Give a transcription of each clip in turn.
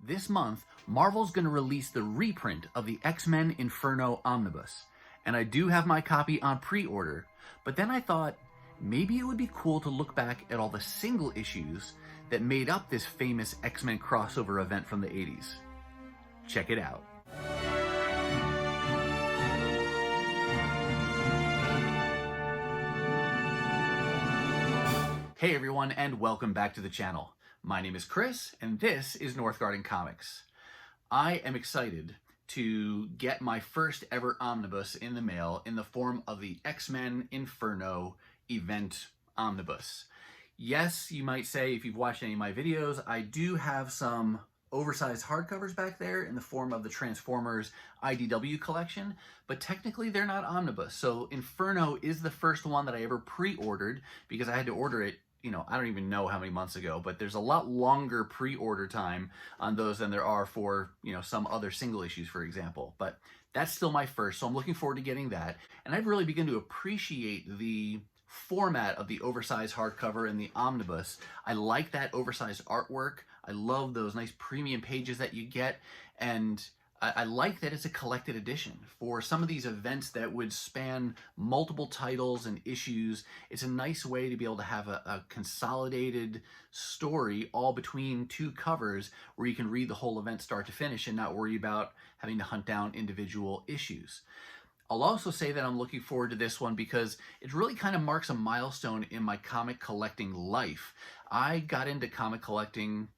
this month, Marvel's going to release the reprint of the X-Men Inferno Omnibus. And I do have my copy on pre-order, but then I thought maybe it would be cool to look back at all the single issues that made up this famous X-Men crossover event from the 80s. Check it out. Hey everyone, and welcome back to the channel. My name is Chris, and this is Northgarden Comics. I am excited to get my first ever omnibus in the mail in the form of the X-Men Inferno event omnibus. Yes, you might say, if you've watched any of my videos, I do have some oversized hardcovers back there in the form of the Transformers IDW collection, but technically they're not omnibus. So Inferno is the first one that I ever pre-ordered because I had to order it, I don't even know how many months ago, but there's a lot longer pre-order time on those than there are for, some other single issues, for example. But that's still my first, so I'm looking forward to getting that. And I've really begun to appreciate the format of the oversized hardcover and the omnibus. I like that oversized artwork. I love those nice premium pages that you get, and I like that it's a collected edition. For some of these events that would span multiple titles and issues, it's a nice way to be able to have a consolidated story all between two covers where you can read the whole event start to finish and not worry about having to hunt down individual issues. I'll also say that I'm looking forward to this one because it really kind of marks a milestone in my comic collecting life. I got into comic collecting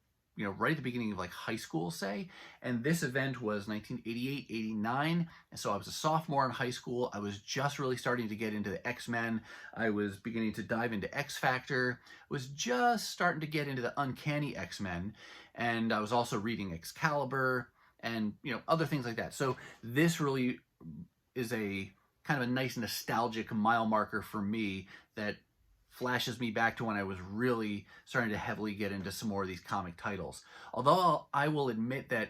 right at the beginning of high school, say, and this event was 1988, 89, and so I was a sophomore in high school. I was just really starting to get into the X-Men. I was beginning to dive into X-Factor, was just starting to get into the Uncanny XMen, and I was also reading Excalibur and, other things like that. So this really is a kind of a nice nostalgic mile marker for me that flashes me back to when I was really starting to heavily get into some more of these comic titles. Although I will admit that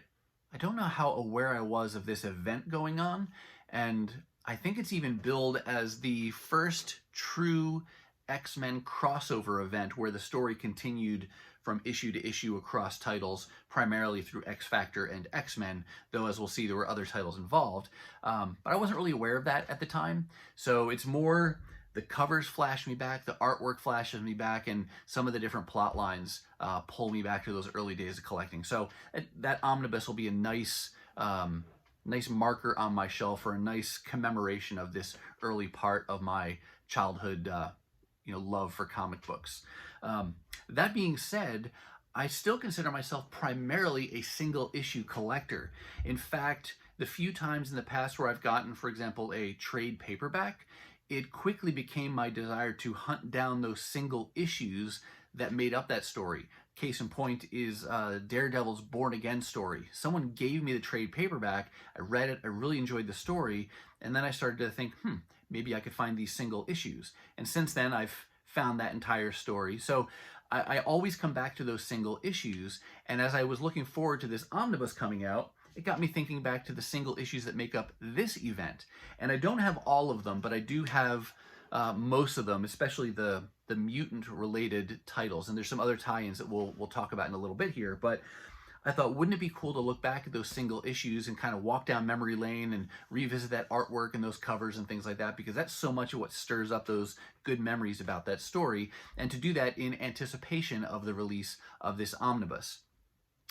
I don't know how aware I was of this event going on, and I think it's even billed as the first true X-Men crossover event where the story continued from issue to issue across titles, primarily through X-Factor and X-Men, though as we'll see there were other titles involved. But I wasn't really aware of that at the time, so it's more the covers flash me back, the artwork flashes me back, and some of the different plot lines pull me back to those early days of collecting. So that omnibus will be a nice marker on my shelf, or a nice commemoration of this early part of my childhood love for comic books. That being said, I still consider myself primarily a single issue collector. In fact, the few times in the past where I've gotten, for example, a trade paperback, it quickly became my desire to hunt down those single issues that made up that story. Case in point is Daredevil's Born Again story. Someone gave me the trade paperback, I read it, I really enjoyed the story, and then I started to think, maybe I could find these single issues. And since then, I've found that entire story. So I always come back to those single issues, and as I was looking forward to this omnibus coming out, it got me thinking back to the single issues that make up this event. And I don't have all of them, but I do have most of them, especially the mutant-related titles. And there's some other tie-ins that we'll talk about in a little bit here. But I thought, wouldn't it be cool to look back at those single issues and kind of walk down memory lane and revisit that artwork and those covers and things like that, because that's so much of what stirs up those good memories about that story, and to do that in anticipation of the release of this omnibus.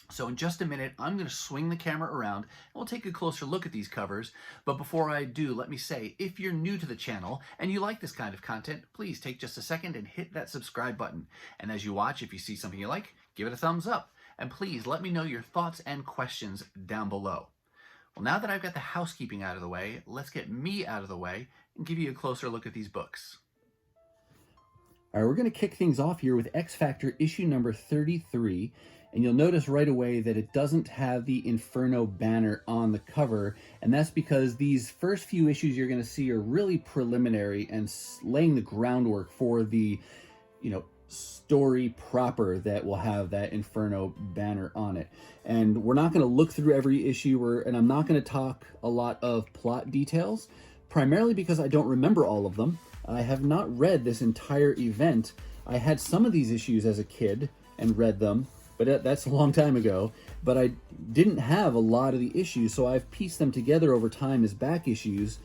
So in just a minute, I'm going to swing the camera around and we'll take a closer look at these covers. But before I do, let me say, if you're new to the channel and you like this kind of content, please take just a second and hit that subscribe button. And as you watch, if you see something you like, give it a thumbs up. And please let me know your thoughts and questions down below. Well, now that I've got the housekeeping out of the way, let's get me out of the way and give you a closer look at these books. All right, we're going to kick things off here with X-Factor issue number 33. And you'll notice right away that it doesn't have the Inferno banner on the cover, and that's because these first few issues you're going to see are really preliminary and laying the groundwork for the, story proper that will have that Inferno banner on it. And we're not going to look through every issue, and I'm not going to talk a lot of plot details, primarily because I don't remember all of them. I have not read this entire event. I had some of these issues as a kid and read them, but that's a long time ago. But I didn't have a lot of the issues, so I've pieced them together over time as back issues.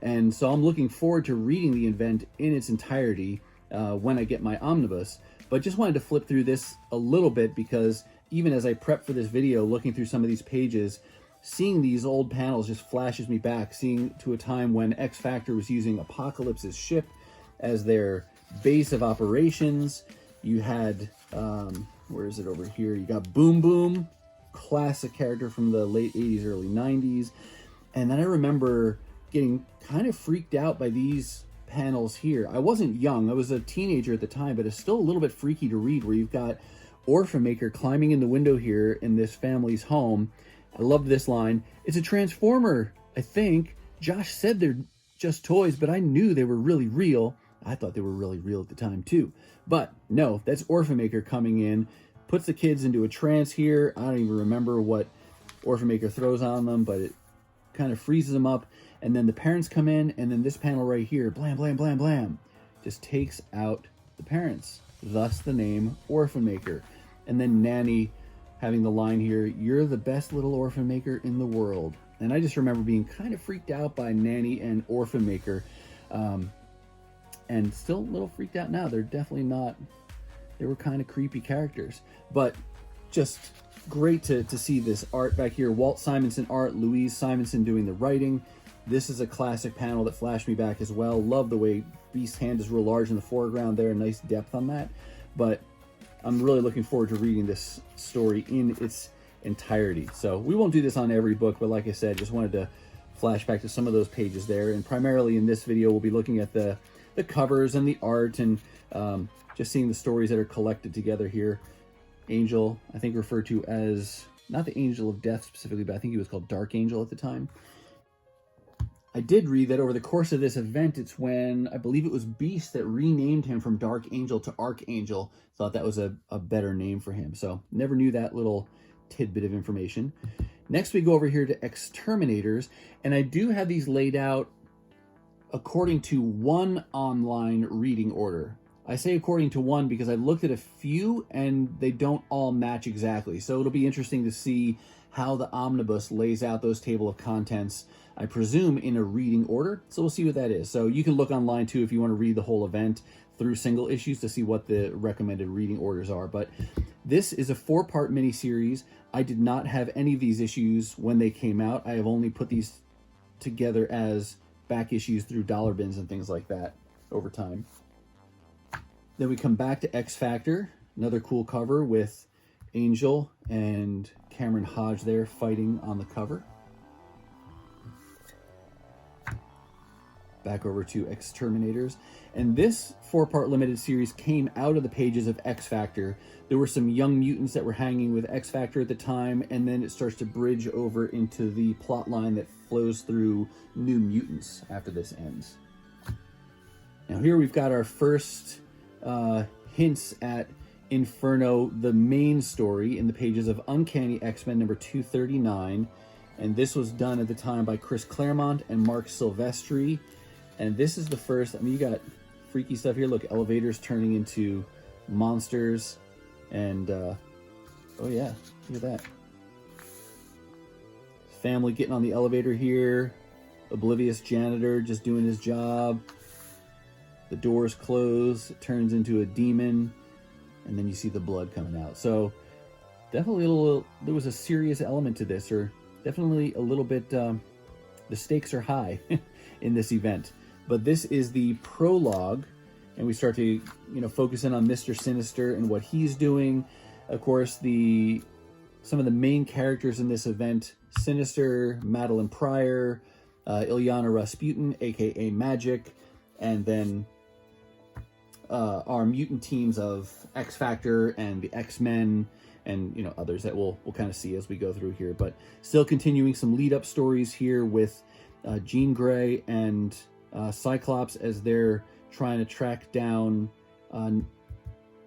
And so I'm looking forward to reading the event in its entirety when I get my omnibus. But just wanted to flip through this a little bit, because even as I prep for this video, looking through some of these pages, seeing these old panels just flashes me back, seeing to a time when XFactor was using Apocalypse's ship as their base of operations. You had, where is it over here? You got Boom Boom, classic character from the late 80s, early 90s. And then I remember getting kind of freaked out by these panels here. I wasn't young, I was a teenager at the time, but it's still a little bit freaky to read, where you've got Orphan Maker climbing in the window here in this family's home. I love this line. It's a Transformer, I think. Josh said they're just toys, but I knew they were really real. I thought they were really real at the time too. But no, that's Orphan Maker coming in, puts the kids into a trance here. I don't even remember what Orphan Maker throws on them, but it kind of freezes them up. And then the parents come in, and then this panel right here, blam, blam, blam, blam, just takes out the parents. Thus the name Orphan Maker. And then Nanny having the line here, "You're the best little Orphan Maker in the world." And I just remember being kind of freaked out by Nanny and Orphan Maker. And still a little freaked out now. They're definitely not, they were kind of creepy characters. But just great to see this art back here. Walt Simonson art, Louise Simonson doing the writing. This is a classic panel that flashed me back as well. Love the way Beast's hand is real large in the foreground there. Nice depth on that. But I'm really looking forward to reading this story in its entirety. So we won't do this on every book, but like I said, just wanted to flash back to some of those pages there. And primarily in this video, we'll be looking at the covers and the art, and just seeing the stories that are collected together here. Angel, I think referred to as, not the Angel of Death specifically, but I think he was called Dark Angel at the time. I did read that over the course of this event, it's when, I believe it was Beast that renamed him from Dark Angel to Archangel. Thought that was a better name for him. So never knew that little tidbit of information. Next we go over here to Exterminators, and I do have these laid out according to one online reading order. I say according to one because I looked at a few and they don't all match exactly. So it'll be interesting to see how the omnibus lays out those table of contents, I presume in a reading order. So we'll see what that is. So you can look online too if you want to read the whole event through single issues to see what the recommended reading orders are. But this is a 4-part miniseries. I did not have any of these issues when they came out. I have only put these together as back issues through dollar bins and things like that over time. Then we come back to XFactor, another cool cover with Angel and Cameron Hodge there fighting on the cover. Back over to Exterminators. And this 4-part limited series came out of the pages of XFactor. There were some young mutants that were hanging with XFactor at the time, and then it starts to bridge over into the plot line that flows through New Mutants after this ends. Now here we've got our first hints at Inferno, the main story, in the pages of Uncanny X-Men number 239. And this was done at the time by Chris Claremont and Mark Silvestri. And this is the first, I mean, you got freaky stuff here. Look, elevators turning into monsters. And, oh yeah, look at that. Family getting on the elevator here. Oblivious janitor just doing his job. The doors close, it turns into a demon, and then you see the blood coming out. So definitely there was a serious element to this, or definitely a little bit, the stakes are high in this event. But this is the prologue, and we start to, focus in on Mr. Sinister and what he's doing. Of course, some of the main characters in this event: Sinister, Madeline Pryor, Ilyana Rasputin, aka Magic, and then our mutant teams of X-Factor and the X-Men, and others that we'll kind of see as we go through here. But still continuing some lead-up stories here with Jean Grey and Cyclops as they're trying to track down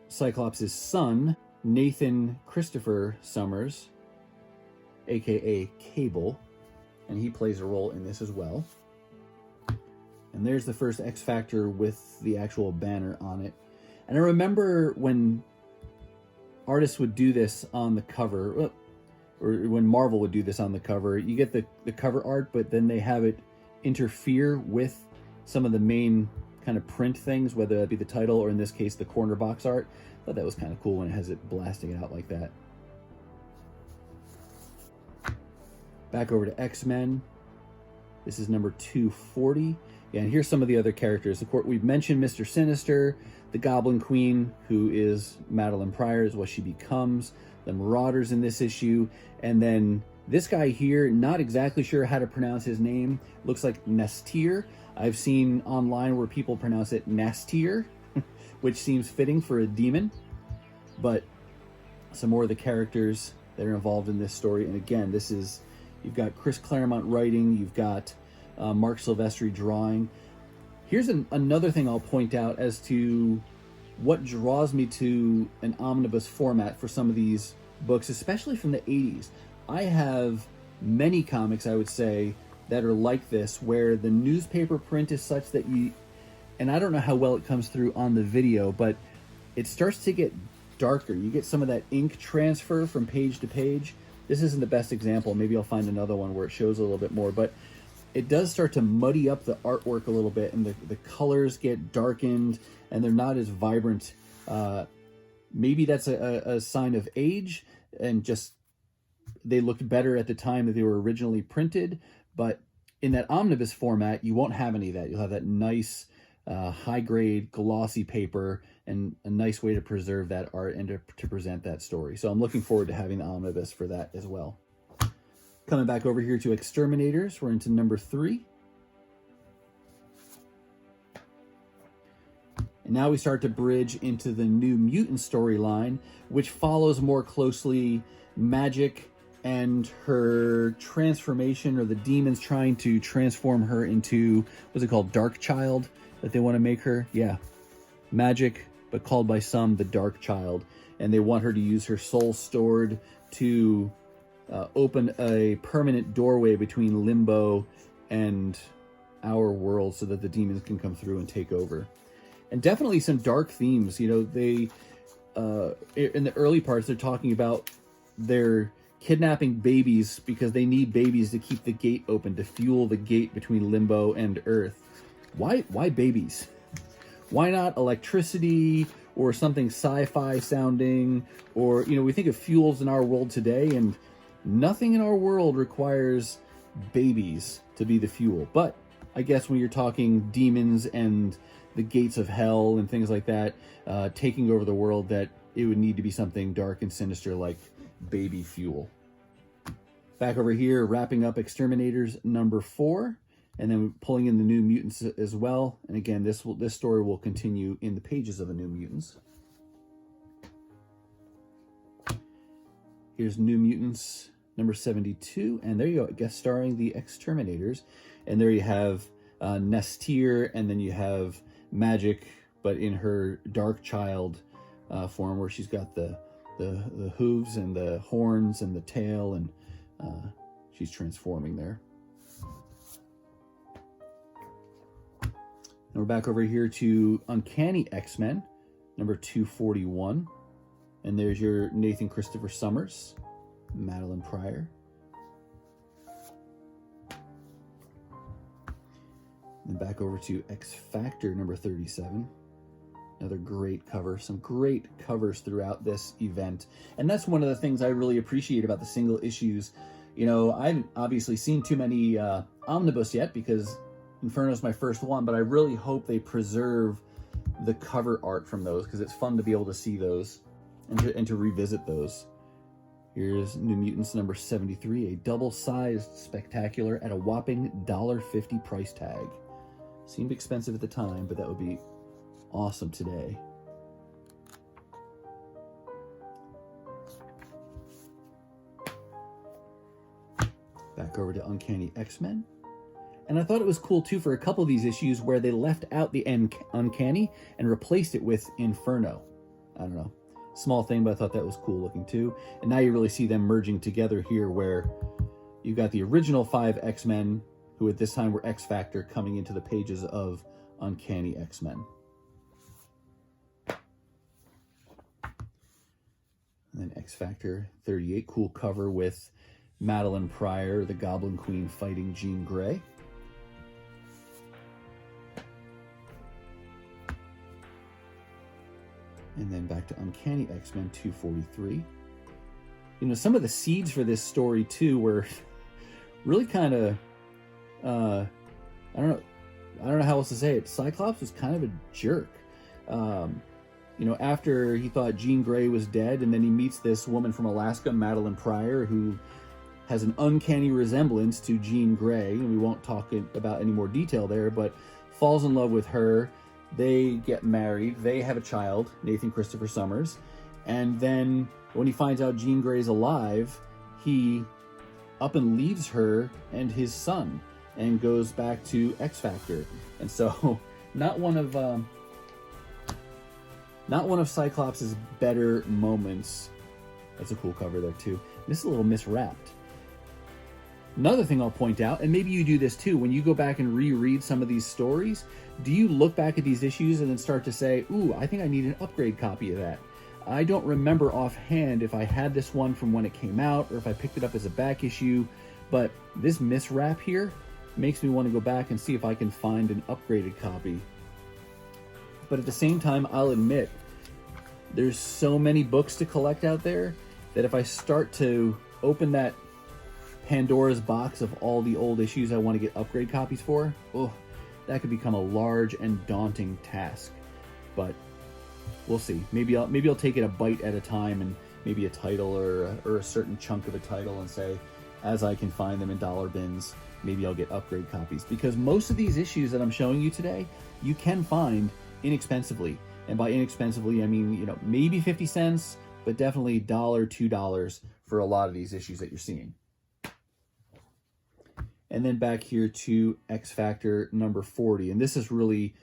Cyclops' son, Nathan Christopher Summers, aka Cable, and he plays a role in this as well. And there's the first X-Factor with the actual banner on it. And I remember when artists would do this on the cover, or when Marvel would do this on the cover, you get the cover art, but then they have it interfere with some of the main kind of print things, whether that be the title or in this case the corner box art. I thought that was kind of cool when it has it blasting out like that. Back over to X-Men. This is number 240. Yeah, and here's some of the other characters. Of course, we've mentioned Mr. Sinister, the Goblin Queen, who is Madeline Pryor, is what she becomes, the Marauders in this issue, and then this guy here, not exactly sure how to pronounce his name. Looks like Nestir. I've seen online where people pronounce it Nastir, which seems fitting for a demon. But some more of the characters that are involved in this story. And again, this is, you've got Chris Claremont writing, you've got Mark Silvestri drawing. Here's another thing I'll point out as to what draws me to an omnibus format for some of these books, especially from the 80s. I have many comics, I would say, that are like this, where the newspaper print is such that you, and I don't know how well it comes through on the video, but it starts to get darker. You get some of that ink transfer from page to page. This isn't the best example. Maybe I'll find another one where it shows a little bit more, but it does start to muddy up the artwork a little bit, and the colors get darkened, and they're not as vibrant. Maybe that's a sign of age, and just they looked better at the time that they were originally printed. But in that omnibus format, you won't have any of that. You'll have that nice high-grade glossy paper, and a nice way to preserve that art and to present that story. So I'm looking forward to having the omnibus for that as well. Coming back over here to Exterminators, we're into number 3. And now we start to bridge into the New Mutant storyline, which follows more closely Magic and her transformation, or the demons trying to transform her into, what's it called, Dark Child, that they want to make her? Yeah, Magic, but called by some the Dark Child. And they want her to use her soul stored to open a permanent doorway between Limbo and our world so that the demons can come through and take over. And definitely some dark themes. You know, they, in the early parts, they're talking about their kidnapping babies because they need babies to keep the gate open, to fuel the gate between Limbo and Earth. Why babies? Why not electricity or something sci-fi sounding? Or, you know, we think of fuels in our world today, and nothing in our world requires babies to be the fuel. But I guess when you're talking demons and the gates of hell and things like that, taking over the world, that it would need to be something dark and sinister like baby fuel. Back over here, wrapping up Exterminators number 4, and then pulling in the New Mutants as well. And again, this story will continue in the pages of the New Mutants. Here's New Mutants number 72, and there you go, guest starring the Exterminators. And there you have Nestir, and then you have Magic, but in her Dark Child form, where she's got the hooves and the horns and the tail, and she's transforming there. And we're back over here to Uncanny X-Men, number 241. And there's your Nathan Christopher Summers, Madeline Pryor. And back over to X-Factor, number 37. Another great cover. Some great covers throughout this event. And that's one of the things I really appreciate about the single issues. You know, I haven't obviously seen too many omnibus yet because Inferno's my first one, but I really hope they preserve the cover art from those, because it's fun to be able to see those and to revisit those. Here's New Mutants number 73, a double-sized spectacular at a whopping $1.50 price tag. Seemed expensive at the time, but that would be awesome today. Back over to Uncanny X-Men. And I thought it was cool, too, for a couple of these issues where they left out the Uncanny and replaced it with Inferno. I don't know. Small thing, but I thought that was cool looking, too. And now you really see them merging together here, where you've got the original 5 X-Men, who at this time were X-Factor, coming into the pages of Uncanny X-Men. And then X-Factor 38, cool cover with Madeline Pryor, the Goblin Queen, fighting Jean Grey. And then back to Uncanny X-Men 243. You know, some of the seeds for this story too were really kind of, I don't know how else to say it. Cyclops was kind of a jerk. You know, after he thought Jean Grey was dead, and then he meets this woman from Alaska, Madeline Pryor, who has an uncanny resemblance to Jean Grey, and we won't talk about any more detail there, but falls in love with her. They get married. They have a child, Nathan Christopher Summers. And then when he finds out Jean Grey's alive, he up and leaves her and his son and goes back to X-Factor. And so not one of Cyclops' better moments. That's a cool cover there too. This is a little miswrapped. Another thing I'll point out, and maybe you do this too, when you go back and reread some of these stories, do you look back at these issues and then start to say, ooh, I think I need an upgrade copy of that? I don't remember offhand if I had this one from when it came out or if I picked it up as a back issue, but this miswrap here makes me want to go back and see if I can find an upgraded copy. But at the same time, I'll admit, there's so many books to collect out there that if I start to open that Pandora's box of all the old issues I want to get upgrade copies for, oh, that could become a large and daunting task. But we'll see. Maybe I'll take it a bite at a time, and maybe a title or a certain chunk of a title, and say, as I can find them in dollar bins, maybe I'll get upgrade copies. Because most of these issues that I'm showing you today, you can find inexpensively. And by inexpensively, I mean, you know, maybe 50 cents, but definitely $1, $2 for a lot of these issues that you're seeing. And then back here to X-Factor number 40. And this is really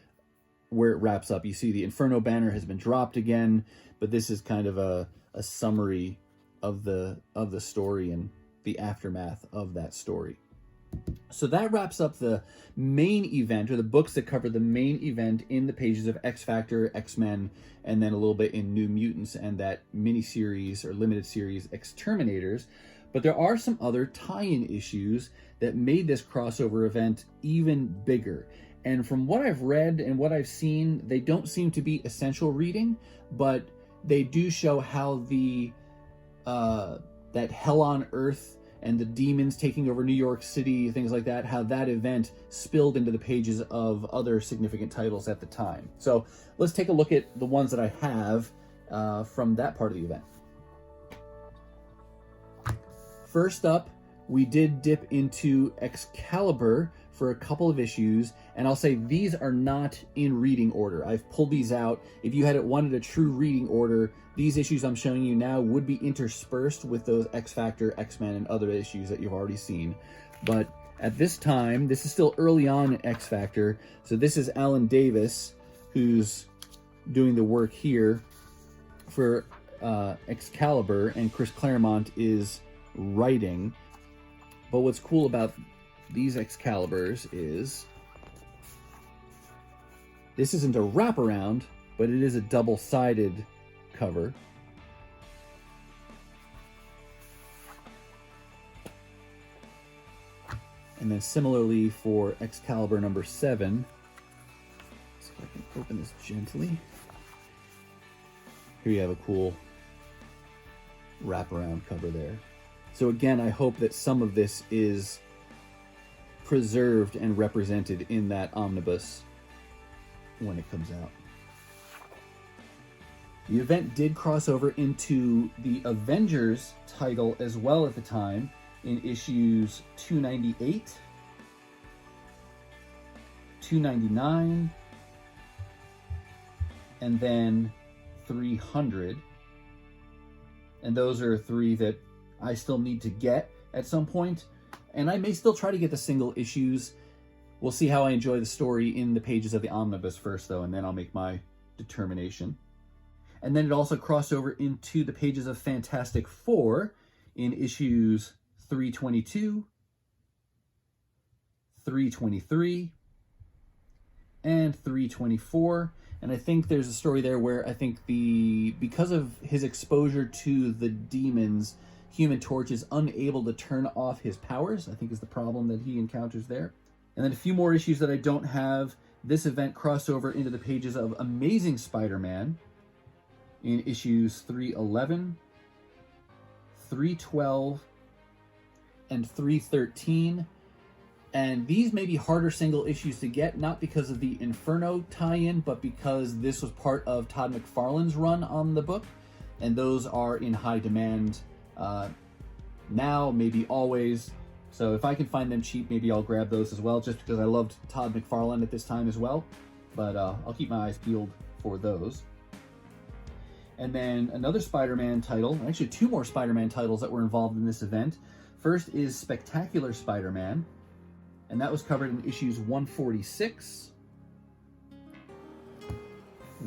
where it wraps up. You see the Inferno banner has been dropped again, but this is kind of a summary of the story and the aftermath of that story. So that wraps up the main event, or the books that cover the main event in the pages of X-Factor, X-Men, and then a little bit in New Mutants and that mini-series or limited series Exterminators. But there are some other tie-in issues that made this crossover event even bigger. And from what I've read and what I've seen, they don't seem to be essential reading, but they do show how the that Hell on Earth and the demons taking over New York City, things like that, how that event spilled into the pages of other significant titles at the time. So let's take a look at the ones that I have from that part of the event. First up, we did dip into Excalibur for a couple of issues, and I'll say these are not in reading order. I've pulled these out. If you had wanted a true reading order, these issues I'm showing you now would be interspersed with those X-Factor, X-Men, and other issues that you've already seen. But at this time, this is still early on in X-Factor, so this is Alan Davis who's doing the work here for Excalibur, and Chris Claremont is writing. But what's cool about these Excaliburs is this isn't a wraparound, but it is a double-sided cover. And then similarly for Excalibur number 7, let's see if I can open this gently. Here you have a cool wraparound cover there. So again, I hope that some of this is preserved and represented in that omnibus when it comes out. The event did cross over into the Avengers title as well at the time in issues 298, 299, and then 300. And those are three that I still need to get at some point, and I may still try to get the single issues. We'll see how I enjoy the story in the pages of the omnibus first, though, and then I'll make my determination. And then it also crossed over into the pages of Fantastic Four in issues 322, 323, and 324. And I think there's a story there where I think because of his exposure to the demons, Human Torch is unable to turn off his powers, I think is the problem that he encounters there. And then a few more issues that I don't have. This event crossover into the pages of Amazing Spider-Man in issues 311, 312, and 313. And these may be harder single issues to get, not because of the Inferno tie-in, but because this was part of Todd McFarlane's run on the book. And those are in high demand now, maybe always. So if I can find them cheap, maybe I'll grab those as well, just because I loved Todd McFarlane at this time as well. But I'll keep my eyes peeled for those. And then another Spider-Man title, actually two more Spider-Man titles that were involved in this event. First is Spectacular Spider-Man, and that was covered in issues 146,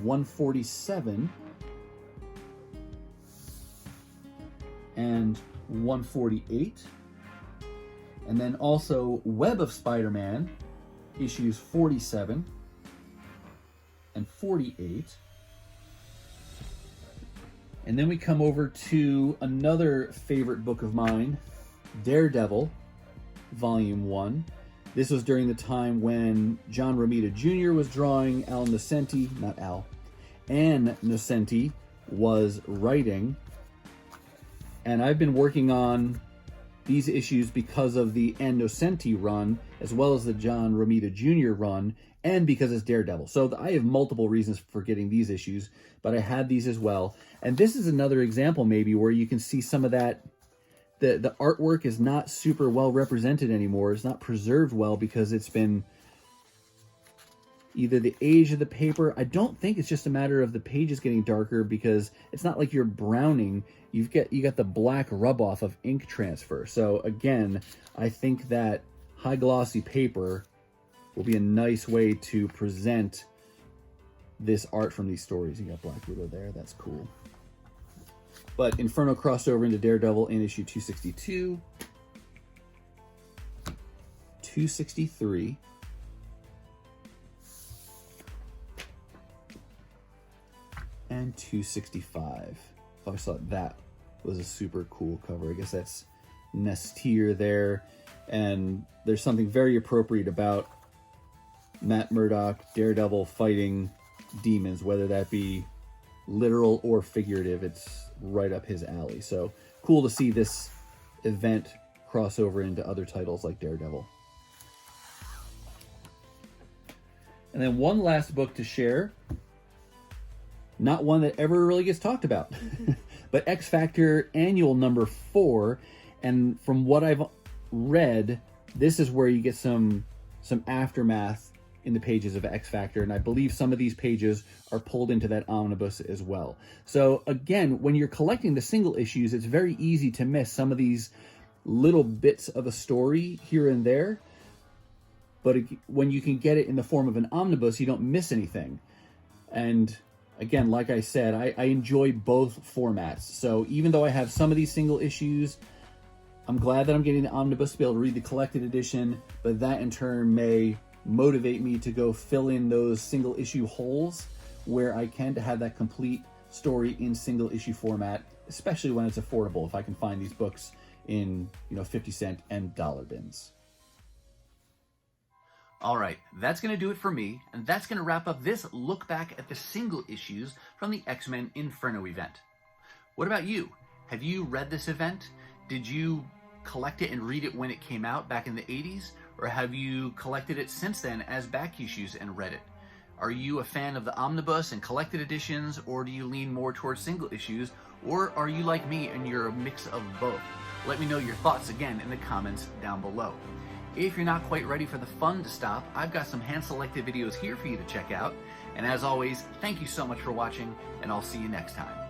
147, and 148. And then also Web of Spider-Man, issues 47 and 48. And then we come over to another favorite book of mine, Daredevil, Volume 1. This was during the time when John Romita Jr. was drawing, Ann Nocenti was writing. And I've been working on these issues because of the Ann Nocenti run, as well as the John Romita Jr. run, and because it's Daredevil. So I have multiple reasons for getting these issues, but I had these as well. And this is another example maybe where you can see some of that, the artwork is not super well represented anymore. It's not preserved well because it's been either the age of the paper. I don't think it's just a matter of the pages getting darker, because it's not like you're browning. You got the black rub off of ink transfer. So again, I think that high glossy paper will be a nice way to present this art from these stories. You got Black Widow there, that's cool. But Inferno crossed over into Daredevil in issue 262, 263, and 265. I always thought that was a super cool cover. I guess that's Nestier there. And there's something very appropriate about Matt Murdock, Daredevil, fighting demons, whether that be literal or figurative. It's right up his alley. So cool to see this event cross over into other titles like Daredevil. And then one last book to share. Not one that ever really gets talked about, but X-Factor Annual number 4. And from what I've read, this is where you get some aftermath in the pages of X-Factor, and I believe some of these pages are pulled into that omnibus as well. So again, when you're collecting the single issues, it's very easy to miss some of these little bits of a story here and there, but when you can get it in the form of an omnibus, you don't miss anything. And again, like I said, I enjoy both formats. So even though I have some of these single issues, I'm glad that I'm getting the omnibus to be able to read the collected edition, but that in turn may motivate me to go fill in those single issue holes where I can, to have that complete story in single issue format, especially when it's affordable, if I can find these books in 50-cent and dollar bins. All right, that's going to do it for me, and that's going to wrap up this look back at the single issues from the X-Men Inferno event. What about you? Have you read this event? Did you collect it and read it when it came out back in the 80s? Or have you collected it since then as back issues and read it? Are you a fan of the omnibus and collected editions, or do you lean more towards single issues? Or are you like me and you're a mix of both? Let me know your thoughts again in the comments down below. If you're not quite ready for the fun to stop, I've got some hand-selected videos here for you to check out. And as always, thank you so much for watching, and I'll see you next time.